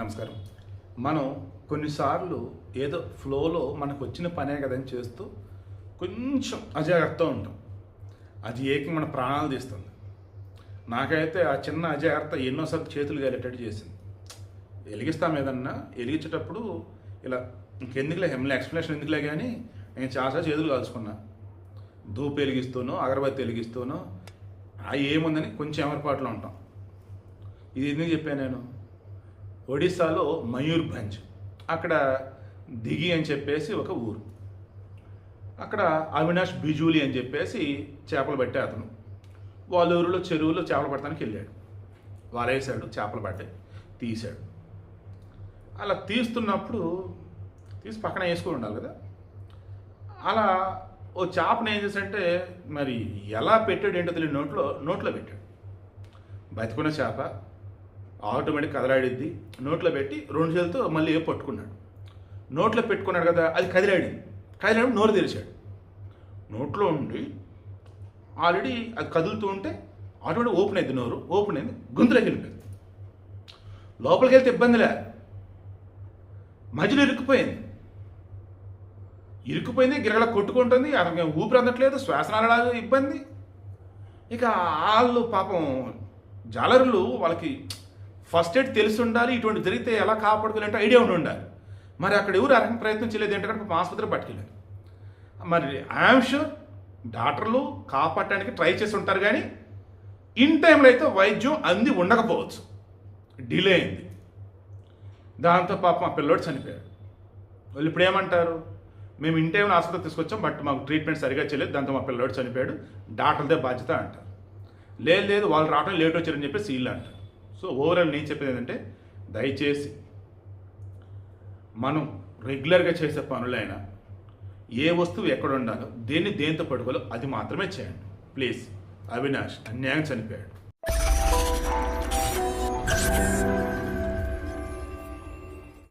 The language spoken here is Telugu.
నమస్కారం. మనం కొన్నిసార్లు ఏదో ఫ్లోలో మనకు వచ్చిన పనే కదని చేస్తూ కొంచెం అజాగ్రత్తగా ఉంటాం. అది ఏకంగా మన ప్రాణాలు తీస్తుంది. నాకైతే ఆ చిన్న అజాగ్రత్త ఎన్నోసార్లు చేతులు గాలేటట్టు చేసింది. వెలిగిస్తాం ఏదన్నా, వెలిగించేటప్పుడు ఇలా ఇంకెందుకులే ఎక్స్ప్లెనేషన్ ఎందుకులే కానీ నేను చాలాసార్లు చేతులు కాల్చుకున్నా. ధూపు వెలిగిస్తూనో అగరబత్తి వెలిగిస్తూనో అవి ఏముందని కొంచెం ఎమరపాటులో ఉంటాం. ఇది ఎందుకు చెప్పాను నేను? ఒడిస్సాలో మయూర్భంజ్, అక్కడ దిగి అని చెప్పేసి ఒక ఊరు. అక్కడ అవినాష్ బిజూలి అని చెప్పేసి చేపలు పట్టే అతను వాళ్ళ ఊరిలో చెరువులో చేపలు పట్టడానికి వెళ్ళాడు. వలేసాడు, చేపలు పట్టాయి, తీశాడు. అలా తీస్తున్నప్పుడు తీసి పక్కన వేసుకొని ఉండాలి కదా. అలా ఓ చేపను ఏం చేశాడంటే మరి ఎలా పెట్టాడు ఏంటో తెలియదు, నోట్లో పెట్టాడు. బతికున్న చేప ఆటోమేటిక్ కదలాడిద్ది. నోట్లో పెట్టి 2 చేతులతో మళ్ళీ పట్టుకున్నాడు. నోట్లో పెట్టుకున్నాడు కదా, అది కదిలాడి నోరు తెరిచాడు. నోట్లో ఉండి ఆల్రెడీ అది కదులుతూ ఉంటే ఆటోమేటిక్ ఓపెన్ అయింది. నోరు ఓపెన్ అయింది, గొంతులోకి వెళ్ళిపోయింది. లోపలికి వెళ్తే ఇబ్బందిలే, మధ్యలో ఇరుక్కుపోయింది, గిరగల కొట్టుకుంటుంది, అతనికి ఊపిరి అందట్లేదు, శ్వాసనాలాగా ఇబ్బంది. ఇక వాళ్ళు పాపం జాలరులు, వాళ్ళకి ఫస్ట్ ఎయిడ్ తెలిసి ఉండాలి, ఇటువంటి జరిగితే ఎలా కాపాడుకోవాలంటే ఐడియా ఉండాలి. మరి అక్కడ ఎవరు అరగ ప్రయత్నం చేయలేదు, ఎందుకంటే ఆసుపత్రికి పట్టుకెళ్ళారు. మరి ఐఎమ్ షూర్ డాక్టర్లు కాపాడటానికి ట్రై చేసి ఉంటారు, కానీ ఇన్ టైంలో అయితే వైద్యం అంది ఉండకపోవచ్చు, డిలే అయింది. దాంతో పాపం ఆ పిల్లోడు చనిపోయాడు. వాళ్ళు ఇప్పుడు ఏమంటారు, మేము ఇన్ టైంలో ఆసుపత్రికి తీసుకొచ్చాం, బట్ మాకు ట్రీట్మెంట్ సరిగా చేయలేదు, దాంతో మా పిల్లోడు చనిపోయాడు, డాక్టర్లదే బాధ్యత అంటారు. లేదు వాళ్ళు రావడం లేట్ వచ్చారని చెప్పేసి వీళ్ళు అంటారు. సో ఓవరాల్ నేను చెప్పేది ఏంటంటే, దయచేసి మనం రెగ్యులర్గా చేసే పనులైనా ఏ వస్తువు ఎక్కడ ఉండాలో, దేంతో పడుకోవాలో అది మాత్రమే చేయండి ప్లీజ్. అవినాష్ అన్యాయం చనిపోయాడు.